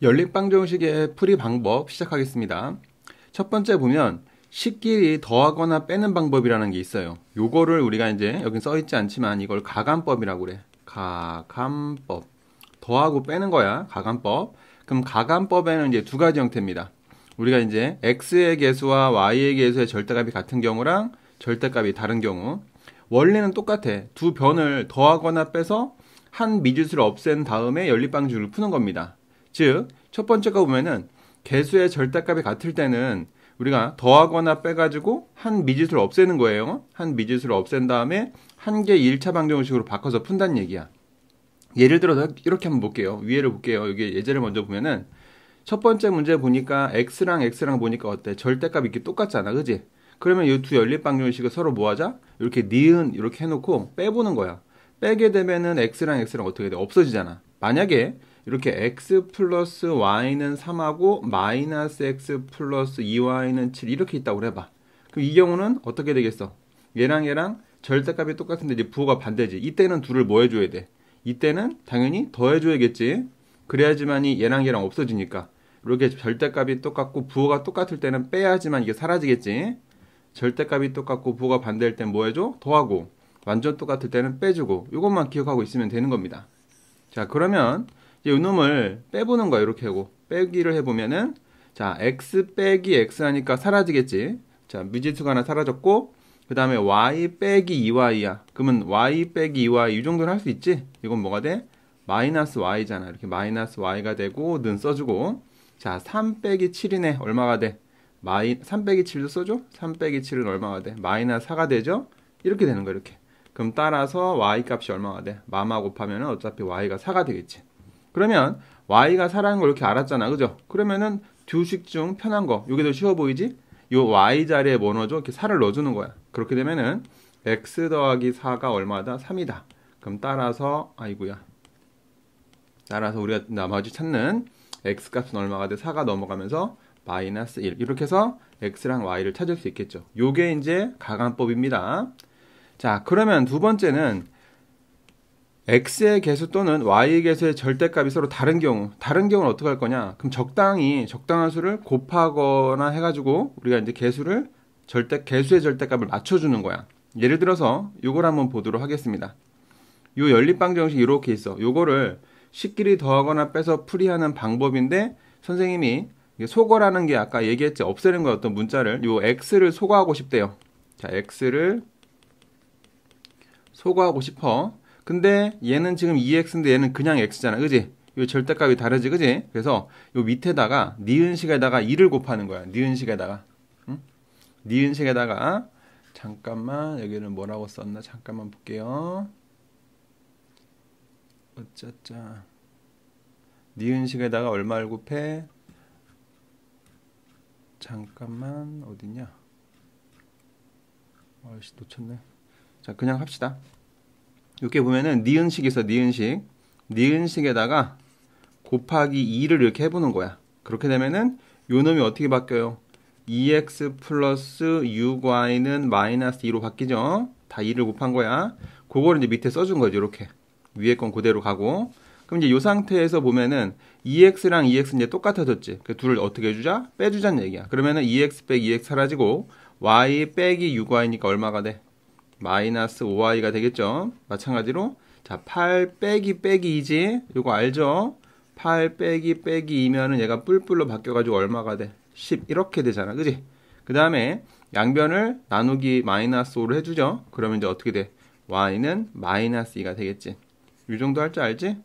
연립방정식의 풀이 방법 시작하겠습니다. 첫 번째 보면 식끼리 더하거나 빼는 방법이라는 게 있어요. 요거를 우리가 이제 여기 써있지 않지만 이걸 가감법이라고 그래. 가감법. 더하고 빼는 거야. 가감법. 그럼 가감법에는 이제 두 가지 형태입니다. 우리가 이제 x의 개수와 y의 개수의 절대값이 같은 경우랑 절대값이 다른 경우. 원리는 똑같아. 두 변을 더하거나 빼서 한 미지수를 없앤 다음에 연립방정식을 푸는 겁니다. 즉, 첫 번째 거 보면은 개수의 절대값이 같을 때는 우리가 더하거나 빼가지고 한 미지수를 없애는 거예요. 한 미지수를 없앤 다음에 한 개 1차 방정식으로 바꿔서 푼다는 얘기야. 예를 들어서 이렇게 한번 볼게요. 위에를 볼게요. 여기 예제를 먼저 보면은 첫 번째 문제 보니까 x랑 보니까 어때? 절대값이 이렇게 똑같잖아. 그지? 그러면 이 두 연립방정식을 서로 뭐 하자? 이렇게 니은 이렇게 해놓고 빼보는 거야. 빼게 되면은 x랑 어떻게 돼? 없어지잖아. 만약에 이렇게 x 플러스 y는 3하고 마이너스 x 플러스 2y는 7 이렇게 있다고 해봐. 그럼 이 경우는 어떻게 되겠어? 얘랑 절대값이 똑같은데 이제 부호가 반대지. 이때는 둘을 뭐 해줘야 돼? 이때는 당연히 더해줘야겠지. 그래야지만이 얘랑 없어지니까. 이렇게 절대값이 똑같고 부호가 똑같을 때는 빼야지만 이게 사라지겠지. 절대값이 똑같고 부호가 반대일 땐 뭐 해줘? 더하고. 완전 똑같을 때는 빼주고. 이것만 기억하고 있으면 되는 겁니다. 자, 그러면 이제 이놈을 빼보는 거야. 이렇게 하고 빼기를 해보면은 자, x 빼기 x 하니까 사라지겠지. 자, 미지수가 하나 사라졌고 그 다음에 y 빼기 2y야. 그러면 y 빼기 2y 이 정도는 할 수 있지. 이건 뭐가 돼? 마이너스 y잖아. 이렇게 마이너스 y가 되고 는 써주고 자, 3 빼기 7이네. 얼마가 돼? 3 빼기 7도 써줘? 3 빼기 7은 얼마가 돼? 마이너스 4가 되죠? 이렇게 되는 거야. 이렇게. 그럼 따라서 y 값이 얼마가 돼? 마마 곱하면 어차피 y가 4가 되겠지. 그러면 y가 4라는 걸 이렇게 알았잖아. 그죠? 그러면은 두 식 중 편한 거. 이게 더 쉬워 보이지? 요 y 자리에 뭐 넣어줘? 이렇게 4를 넣어주는 거야. 그렇게 되면은 x 더하기 4가 얼마다? 3이다. 그럼 따라서 따라서 우리가 나머지 찾는 x 값은 얼마가 돼? 4가 넘어가면서 마이너스 1. 이렇게 해서 x랑 y를 찾을 수 있겠죠. 요게 이제 가감법입니다. 자, 그러면 두 번째는 x의 개수 또는 y의 개수의 절대값이 서로 다른 경우는 어떻게 할 거냐? 그럼 적당한 수를 곱하거나 해가지고 우리가 이제 개수의 절대값을 맞춰주는 거야. 예를 들어서 요걸 한번 보도록 하겠습니다. 요 연립방정식 이렇게 있어. 요거를 식끼리 더하거나 빼서 풀이하는 방법인데 선생님이 소거라는 게 아까 얘기했지. 없애는 거야. 어떤 문자를. 요 x를 소거하고 싶대요. 자, x를 소거하고 싶어. 근데 얘는 지금 2x인데 얘는 그냥 x잖아. 그지? 요 절대값이 다르지. 그지? 그래서 요 밑에다가 니은식에다가 2를 곱하는 거야. 니은식에다가. 응? 니은식에다가 잠깐만 여기는 뭐라고 썼나? 잠깐만 볼게요. 어쩌자. 니은식에다가 얼마를 곱해? 잠깐만 어디냐? 아이씨 놓쳤네. 자, 그냥 합시다. 이렇게 보면은 니은식 있어. 니은식에다가 곱하기 2를 이렇게 해보는 거야. 그렇게 되면은 요 놈이 어떻게 바뀌어요? 2x 플러스 6y는 마이너스 2로 바뀌죠. 다 2를 곱한 거야. 그거를 이제 밑에 써준 거죠. 이렇게 위에 건 그대로 가고. 그럼 이제 요 상태에서 보면은 2x랑 2x 이제 똑같아졌지. 그 둘을 어떻게 해주자? 빼주자는 얘기야. 그러면은 2x 빼기 2x 사라지고 y 빼기 6y니까 얼마가 돼? 마이너스 5y가 되겠죠. 마찬가지로 자, 8 빼기 2지. 이거 알죠? 8 빼기 2면은 얘가 뿔뿔로 바뀌어가지고 얼마가 돼? 10 이렇게 되잖아. 그지? 그 다음에 양변을 나누기 마이너스 5로 해주죠. 그러면 이제 어떻게 돼? y는 마이너스 2가 되겠지. 이 정도 할 줄 알지?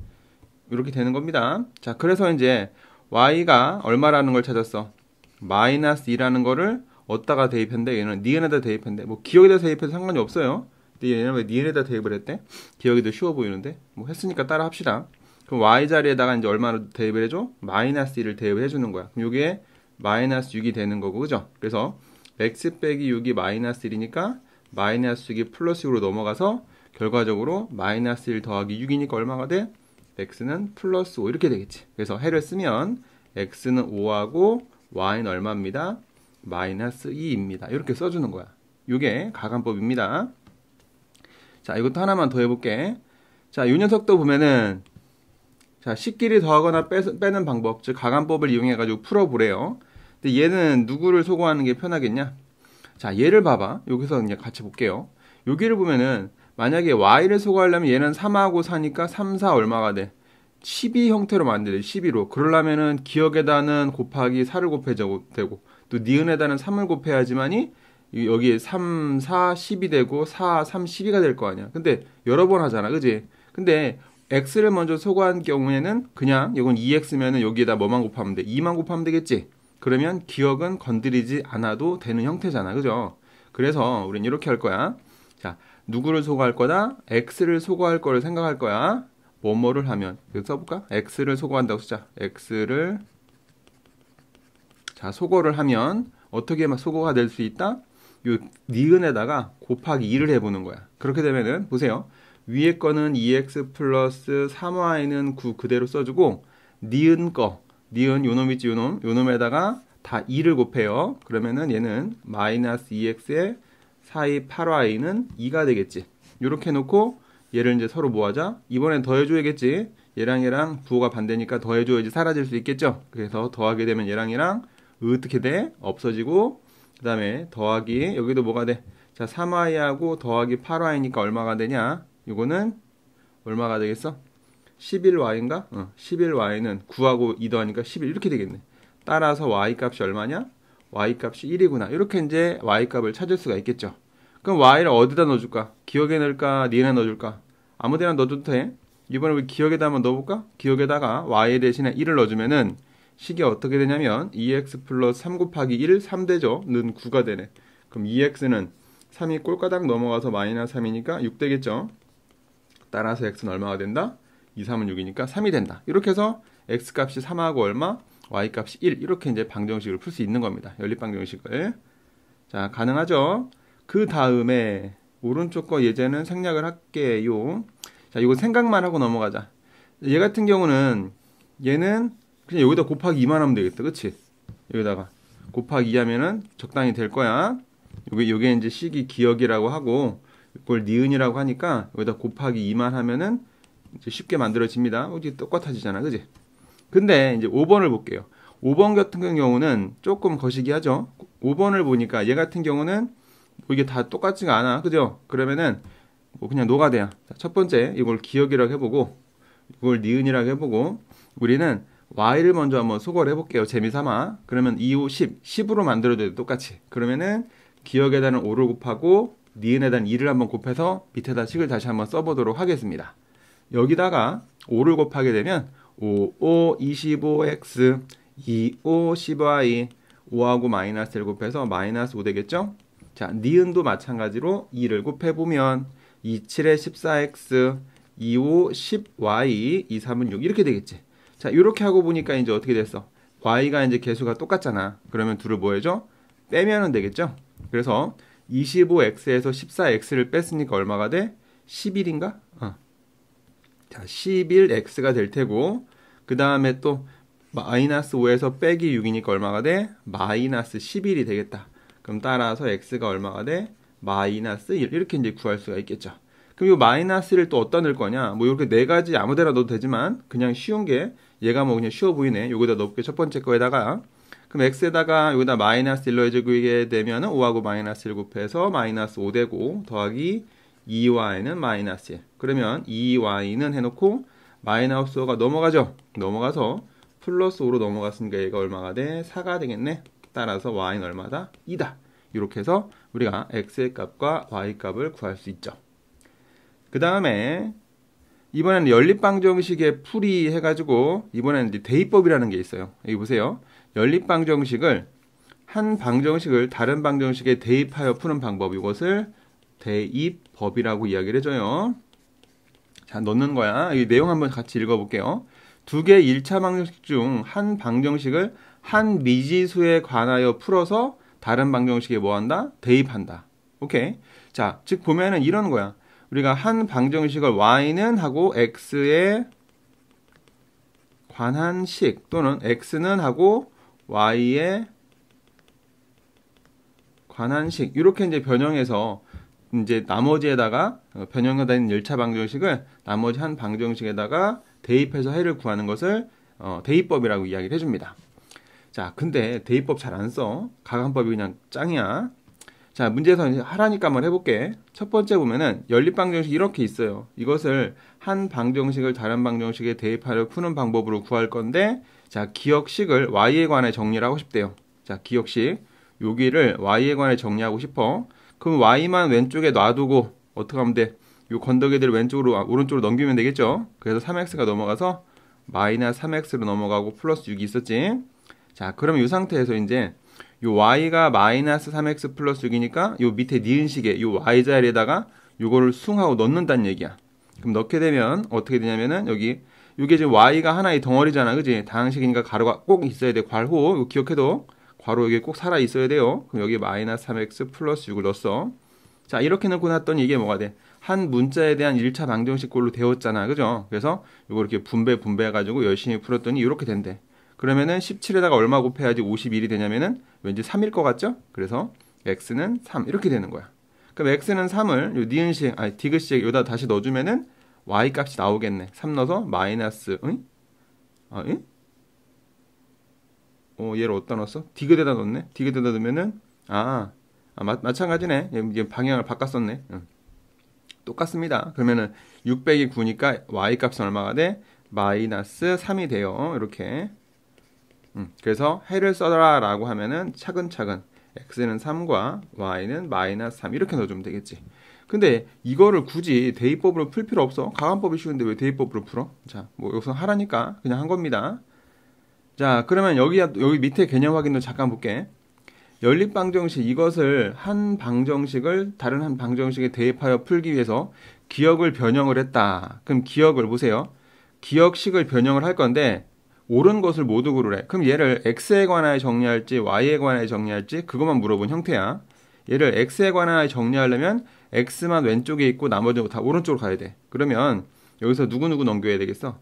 이렇게 되는 겁니다. 자, 그래서 이제 y가 얼마라는 걸 찾았어? 마이너스 2라는 거를 어디다가 대입했는데 얘는 니은에다 대입했는데 뭐 기억에다 대입해도 상관이 없어요. 근데 얘는 왜 니은에다 대입을 했대? 기억이 더 쉬워 보이는데 뭐 했으니까 따라 합시다. 그럼 y 자리에다가 이제 얼마로 대입을 해줘? 마이너스 2를 대입을 해주는 거야. 그럼 요게 마이너스 6이 되는 거고, 그죠? 그래서 x 빼기 6이 마이너스 1이니까 마이너스 6이 플러스 6으로 넘어가서 결과적으로 마이너스 1 더하기 6이니까 얼마가 돼? x는 플러스 5 이렇게 되겠지. 그래서 해를 쓰면 x는 5하고 y는 얼마입니다? 마이너스 2입니다. 이렇게 써주는 거야. 이게 가감법입니다. 자, 이것도 하나만 더 해볼게. 자, 이 녀석도 보면은 자, 식끼리 더하거나 빼는 방법, 즉 가감법을 이용해가지고 풀어보래요. 근데 얘는 누구를 소거하는 게 편하겠냐? 자, 얘를 봐봐. 여기서 그냥 같이 볼게요. 여기를 보면은 만약에 y를 소거하려면 얘는 3하고 4니까 3, 4 얼마가 돼? 12 형태로 만들래. 12로. 그러려면은 기억에다는 곱하기 4를 곱해야 되고 또 니은에다는 3을 곱해야지만이 여기 3, 4, 10이 되고 4, 3, 12가 될 거 아니야. 근데 여러 번 하잖아. 그지? 근데 x를 먼저 소거한 경우에는 그냥 이건 2x면은 여기에다 뭐만 곱하면 돼? 2만 곱하면 되겠지? 그러면 기억은 건드리지 않아도 되는 형태잖아. 그죠? 그래서 우린 이렇게 할 거야. 자, 누구를 소거할 거다? x를 소거할 거를 생각할 거야. 뭐뭐를 하면. 여기 써볼까? x를 소거한다고 쓰자. x를 자, 소거를 하면 어떻게 소거가 될 수 있다? 요 니은에다가 곱하기 2를 해보는 거야. 그렇게 되면은 보세요. 위에 거는 2x 플러스 3y는 9 그대로 써주고 니은 거, 니은 요놈 있지 요놈, 요놈에다가 다 2를 곱해요. 그러면은 얘는 마이너스 2x에 4의 8y는 2가 되겠지. 이렇게 해놓고 얘를 이제 서로 뭐하자? 이번엔 더해줘야겠지. 얘랑 부호가 반대니까 더해줘야지 사라질 수 있겠죠. 그래서 더하게 되면 얘랑 어떻게 돼? 없어지고 그 다음에 더하기 여기도 뭐가 돼? 자, 3y하고 더하기 8y니까 얼마가 되냐? 이거는 얼마가 되겠어? 11y인가? 11y는 9하고 2 더하니까 11 이렇게 되겠네. 따라서 y 값이 얼마냐? y 값이 1이구나. 이렇게 이제 y 값을 찾을 수가 있겠죠. 그럼 y를 어디다 넣어줄까? 기억에 넣을까? 니은에 넣어줄까? 아무 데나 넣어줘도 돼. 이번에 우리 기억에다 한번 넣어볼까? 기억에다가 y 대신에 1을 넣어주면은 식이 어떻게 되냐면 2x 플러스 3 곱하기 1, 3되죠. 는 9가 되네. 그럼 2x는 3이 꼴까닥 넘어가서 마이너스 3이니까 6 되겠죠. 따라서 x는 얼마가 된다? 2, 3은 6이니까 3이 된다. 이렇게 해서 x값이 3하고 얼마? y값이 1. 이렇게 이제 방정식을 풀 수 있는 겁니다. 연립방정식을. 자, 가능하죠? 그 다음에 오른쪽 거 예제는 생략을 할게요. 자, 이거 생각만 하고 넘어가자. 얘 같은 경우는 얘는 그냥 여기다 곱하기 2만 하면 되겠다. 그치? 여기다가 곱하기 2 하면은 적당히 될 거야. 요게 이제 식이 기억이라고 하고 이걸 니은이라고 하니까 여기다 곱하기 2만 하면은 이제 쉽게 만들어집니다. 이게 똑같아지잖아. 그지? 근데 이제 5번을 볼게요. 5번 같은 경우는 조금 거시기 하죠. 5번을 보니까 얘 같은 경우는 뭐 이게 다 똑같지가 않아. 그죠? 그러면은 뭐 그냥 노가대야. 첫 번째 이걸 기억이라고 해보고 이걸 니은이라고 해보고 우리는 y를 먼저 한번 소거를 해볼게요. 재미삼아. 그러면 2, 5, 10. 10으로 만들어줘야 돼. 똑같이. 그러면은 기억에다는 5를 곱하고 니은에다는 2를 한번 곱해서 밑에다 식을 다시 한번 써보도록 하겠습니다. 여기다가 5를 곱하게 되면 5, 5, 25x 2, 5, 10y 5하고 마이너스 1 곱해서 마이너스 5 되겠죠? 자, 니은도 마찬가지로 2를 곱해보면 2, 7에 14x 2, 5, 10y 2, 3은 6 이렇게 되겠지. 자, 이렇게 하고 보니까 이제 어떻게 됐어? y가 이제 개수가 똑같잖아. 그러면 둘을 뭐 해줘? 빼면은 되겠죠? 그래서 25x에서 14x를 뺐으니까 얼마가 돼? 11인가? 자, 11x가 될 테고 그 다음에 또 마이너스 5에서 빼기 6이니까 얼마가 돼? 마이너스 11이 되겠다. 그럼 따라서 x가 얼마가 돼? 마이너스 1 이렇게 이제 구할 수가 있겠죠. 그럼 이 마이너스를 또 어디다 넣을 거냐? 뭐 이렇게 네 가지 아무 데나 넣어도 되지만 그냥 쉬운 게 얘가 뭐 그냥 쉬워 보이네. 여기다 넣을게 첫 번째 거에다가 그럼 x에다가 여기다 마이너스 1 넣어주게 되면은 5하고 마이너스 1 곱해서 마이너스 5 되고 더하기 2y는 마이너스 1. 그러면 2y는 해놓고 마이너스 5가 넘어가죠. 넘어가서 플러스 5로 넘어갔으니까 얘가 얼마가 돼? 4가 되겠네. 따라서 y는 얼마다? 2다. 이렇게 해서 우리가 x의 값과 y 값을 구할 수 있죠. 그 다음에 이번에는 연립방정식의 풀이 해가지고 이번에는 이제 대입법이라는 게 있어요. 여기 보세요. 연립방정식을 한 방정식을 다른 방정식에 대입하여 푸는 방법 이것을 대입법이라고 이야기를 해줘요. 자, 넣는 거야. 이 내용 한번 같이 읽어볼게요. 두 개의 1차 방정식 중 한 방정식을 한 미지수에 관하여 풀어서 다른 방정식에 뭐 한다? 대입한다. 오케이. 자, 즉 보면은 이런 거야. 우리가 한 방정식을 y는 하고 x에 관한 식 또는 x는 하고 y에 관한 식 이렇게 이제 변형해서 이제 나머지에다가 변형되는 1차 방정식을 나머지 한 방정식에다가 대입해서 해를 구하는 것을 대입법이라고 이야기를 해줍니다. 자, 근데 대입법 잘 안 써. 가간법이 그냥 짱이야. 자, 문제에서 하라니까 한번 해볼게. 첫 번째 보면은 연립방정식 이렇게 있어요. 이것을 한 방정식을 다른 방정식에 대입하여 푸는 방법으로 구할 건데, 자, 기억식을 y에 관해 정리를 하고 싶대요. 자, 기억식. 여기를 y에 관해 정리하고 싶어. 그럼 y만 왼쪽에 놔두고 어떻게 하면 돼? 요 건더기들 왼쪽으로 오른쪽으로 넘기면 되겠죠? 그래서 3x가 넘어가서 마이너스 3x로 넘어가고 플러스 6이 있었지. 자, 그럼 이 상태에서 이제 요 y가 마이너스 3x 플러스 6이니까 요 밑에 니은식에 요 y 자리에다가 요거를 수응하고 넣는다는 얘기야. 그럼 넣게 되면 어떻게 되냐면은 여기 요게 지금 y가 하나의 덩어리잖아, 그지? 다항식이니까 가로가 꼭 있어야 돼. 괄호 이거 기억해도 괄호 여기 꼭 살아 있어야 돼요. 그럼 여기 마이너스 3x 플러스 6을 넣었어. 자, 이렇게 넣고 났더니 이게 뭐가 돼? 한 문자에 대한 1차 방정식꼴로 되었잖아, 그죠? 그래서 요거 이렇게 분배해가지고 열심히 풀었더니 이렇게 된대. 그러면은 17에다가 얼마 곱해야지 51이 되냐면은 왠지 3일 것 같죠? 그래서 x는 3 이렇게 되는 거야. 그럼 x는 3을 요 니은식, 아니 디귿식 여기다 다시 넣어주면은 y 값이 나오겠네. 3 넣어서 마이너스, 응? 얘를 어디다 넣었어? 디귿에다 넣었네. 디귿에다 넣으면은 마찬가지네. 이게 방향을 바꿨었네. 응. 똑같습니다. 그러면은 600이 9니까 y 값은 얼마가 돼? 마이너스 3이 돼요. 이렇게. 그래서 해를 써라 라고 하면은 차근차근 x는 3과 y는 마이너스 3 이렇게 넣어주면 되겠지. 근데 이거를 굳이 대입법으로 풀 필요 없어. 가간법이 쉬운데 왜 대입법으로 풀어? 자, 뭐 여기서 하라니까 그냥 한 겁니다. 자, 그러면 여기 밑에 개념 확인도 잠깐 볼게. 연립방정식 이것을 한 방정식을 다른 한 방정식에 대입하여 풀기 위해서 기억을 변형을 했다. 그럼 기억을 보세요. 기억식을 변형을 할 건데 옳은 것을 모두 고르래. 그럼 얘를 x에 관하여 정리할지 y에 관하여 정리할지 그것만 물어본 형태야. 얘를 x에 관하여 정리하려면 x만 왼쪽에 있고 나머지는 다 오른쪽으로 가야 돼. 그러면 여기서 누구 넘겨야 되겠어?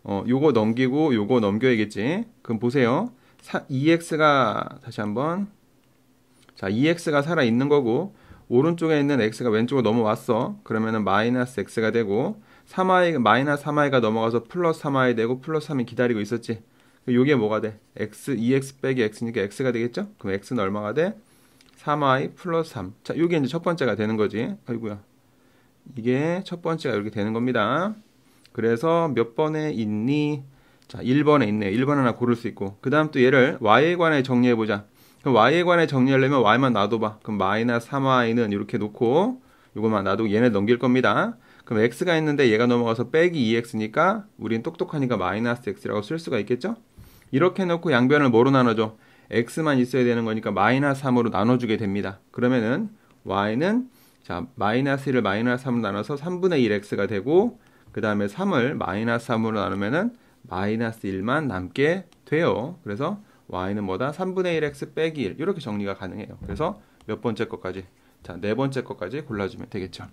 요거 넘기고 요거 넘겨야겠지. 그럼 보세요. 2x가 다시 한번, 자, 2x가 살아 있는 거고 오른쪽에 있는 x가 왼쪽으로 넘어왔어. 그러면은 마이너스 x가 되고 3y 마이너스 3y가 넘어가서 플러스 3y 되고 플러스 3이 기다리고 있었지. 요게 뭐가 돼? x 2x 빼기 x니까 x가 되겠죠? 그럼 x는 얼마가 돼? 3y 플러스 3. 자, 요게 이제 첫 번째가 되는 거지. 아이고야. 이게 첫 번째가 이렇게 되는 겁니다. 그래서 몇 번에 있니? 자, 1번에 있네. 1번 하나 고를 수 있고. 그 다음 또 얘를 y에 관해 정리해보자. 그럼 y에 관해 정리하려면 y만 놔둬봐. 그럼 마이너스 3y는 이렇게 놓고 요것만 놔두고 얘네 넘길 겁니다. 그럼 x가 있는데 얘가 넘어가서 빼기 2x니까 우린 똑똑하니까 마이너스 x라고 쓸 수가 있겠죠? 이렇게 놓고 양변을 뭐로 나눠줘? x만 있어야 되는 거니까 마이너스 3으로 나눠주게 됩니다. 그러면은 y는 자 마이너스 1을 마이너스 3으로 나눠서 3분의 1x가 되고 그 다음에 3을 마이너스 3으로 나누면은 마이너스 1만 남게 돼요. 그래서 y는 뭐다? 3분의 1x 빼기 1 이렇게 정리가 가능해요. 그래서 몇 번째 것까지? 자, 네 번째 것까지 골라주면 되겠죠.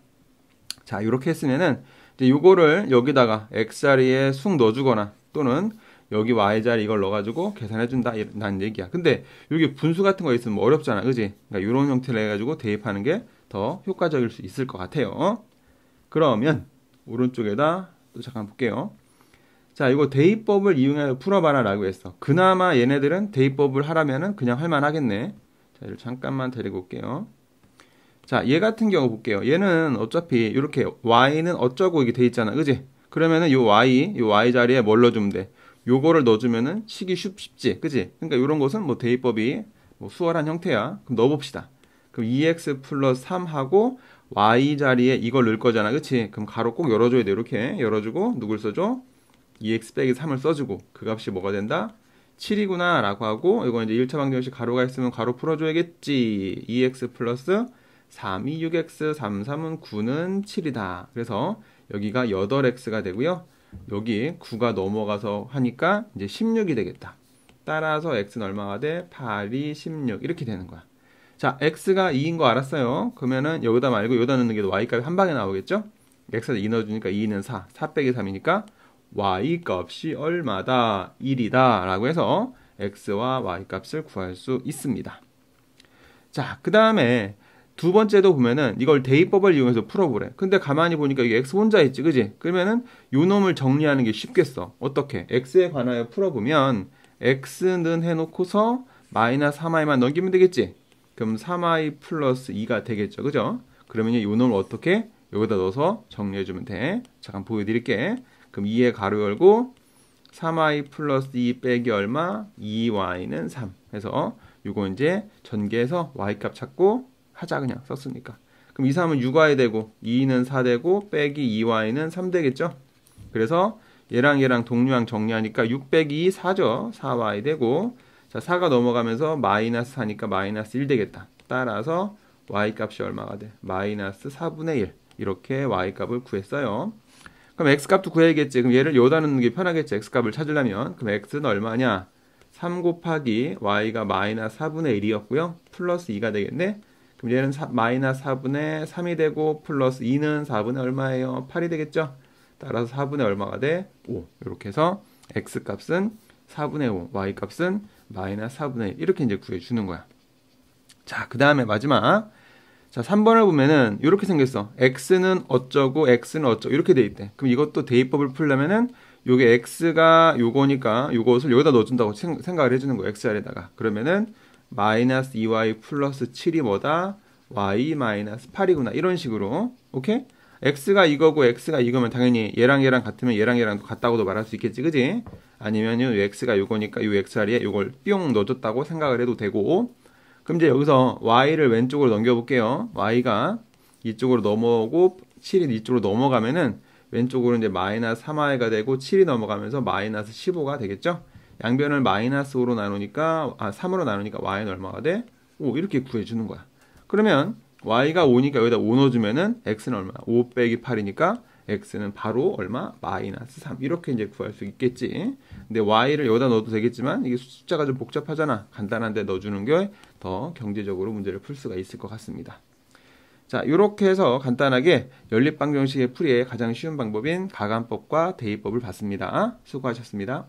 자, 이렇게 했으면은 이제 요거를 여기다가 x 자리에 쑥 넣어주거나 또는 여기 y 자리 이걸 넣어가지고 계산해준다 라는 얘기야. 근데 여기 분수 같은 거 있으면 어렵잖아, 그지? 그러니까 이런 형태로 해가지고 대입하는 게 더 효과적일 수 있을 것 같아요. 그러면 오른쪽에다 또 잠깐 볼게요. 자, 이거 대입법을 이용해서 풀어봐라 라고 했어. 그나마 얘네들은 대입법을 하라면은 그냥 할만하겠네. 자, 얘를 잠깐만 데리고 올게요. 자, 얘 같은 경우 볼게요. 얘는 어차피 이렇게 y는 어쩌고 이게 돼 있잖아, 그지? 그러면은 요 y 자리에 뭘 넣어주면 돼? 요거를 넣어주면은 치기 쉽지, 그지? 그러니까 이런 것은 뭐 대입법이 뭐 수월한 형태야. 그럼 넣어봅시다. 그럼 2x 플러스 3하고 y 자리에 이걸 넣을 거잖아, 그치? 그럼 가로 꼭 열어줘야 돼. 이렇게 열어주고 누굴 써줘? 2x 빼기 3을 써주고 그 값이 뭐가 된다? 7이구나 라고 하고 이거 이제 1차 방정식 가로가 있으면 가로 풀어줘야겠지. 2x 플러스 3이 6x, 3, 3은 9는 7이다. 그래서 여기가 8x가 되고요. 여기 9가 넘어가서 하니까 이제 16이 되겠다. 따라서 x는 얼마가 돼? 8이 16 이렇게 되는 거야. 자, x가 2인 거 알았어요. 그러면은 여기다 말고 여기다 넣는 게 y값이 한 방에 나오겠죠? x에다 2 넣어주니까 2는 4, 4 빼기 3이니까 y 값이 얼마다? 1이다 라고 해서 x와 y 값을 구할 수 있습니다. 자, 그 다음에 두 번째도 보면은 이걸 대입법을 이용해서 풀어보래. 근데 가만히 보니까 이게 x 혼자 있지, 그지? 그러면은 요 놈을 정리하는 게 쉽겠어. 어떻게? x에 관하여 풀어보면 x는 해놓고서 마이너스 3i만 넘기면 되겠지? 그럼 3i 플러스 2가 되겠죠, 그죠? 그러면 요 놈을 어떻게? 여기다 넣어서 정리해주면 돼. 잠깐 보여드릴게. 그럼 2에 가로 열고 3i 플러스 2 빼기 얼마? 2y는 3 해서 요거 이제 전개해서 y값 찾고 하자 그냥 썼으니까. 그럼 2, 3은 6y 되고 2는 4 되고 빼기 2y는 3 되겠죠. 그래서 얘랑 얘랑 동류항 정리하니까 6 빼기 2 4죠. 4y 되고 자 4가 넘어가면서 마이너스 4니까 마이너스 1 되겠다. 따라서 y값이 얼마가 돼? 마이너스 4분의 1 이렇게 y값을 구했어요. 그럼 x값도 구해야겠지. 그럼 얘를 여기다 넣는 게 편하겠지. x값을 찾으려면. 그럼 x는 얼마냐? 3 곱하기 y가 마이너스 4분의 1이었고요. 플러스 2가 되겠네. 그럼 얘는 마이너스 4분의 3이 되고 플러스 2는 4분의 얼마예요? 8이 되겠죠? 따라서 4분의 얼마가 돼? 5. 이렇게 해서 x값은 4분의 5, y값은 마이너스 4분의 1 이렇게 이제 구해주는 거야. 자, 그 다음에 마지막 자 3번을 보면은 이렇게 생겼어. x는 어쩌고 x는 어쩌고 이렇게 돼 있대. 그럼 이것도 대입법을 풀려면은 요게 x가 요거니까 요것을 여기다 넣어준다고 생각을 해주는 거야. x자리에다가. 그러면은 마이너스 2y 플러스 7이 뭐다? y 마이너스 8이구나. 이런 식으로. 오케이? x가 이거고 x가 이거면 당연히 얘랑 얘랑 같으면 얘랑 얘랑도 같다고도 말할 수 있겠지. 그지? 아니면 요 x가 요거니까 요 x자리에 요걸 뿅 넣어줬다고 생각을 해도 되고 그럼 이제 여기서 y를 왼쪽으로 넘겨볼게요. y가 이쪽으로 넘어오고 7이 이쪽으로 넘어가면은 왼쪽으로 이제 마이너스 3y가 되고 7이 넘어가면서 마이너스 15가 되겠죠? 양변을 마이너스 5로 나누니까 3으로 나누니까 y는 얼마가 돼? 5 이렇게 구해주는 거야. 그러면 y가 5니까 여기다 5 넣어주면은 x는 얼마? 5 빼기 8이니까 x는 바로 얼마? 마이너스 3 이렇게 이제 구할 수 있겠지. 근데 y를 여기다 넣어도 되겠지만 이게 숫자가 좀 복잡하잖아. 간단한데 넣어주는 게 더 경제적으로 문제를 풀 수가 있을 것 같습니다. 자, 이렇게 해서 간단하게 연립방정식의 풀이의 가장 쉬운 방법인 가감법과 대입법을 봤습니다. 수고하셨습니다.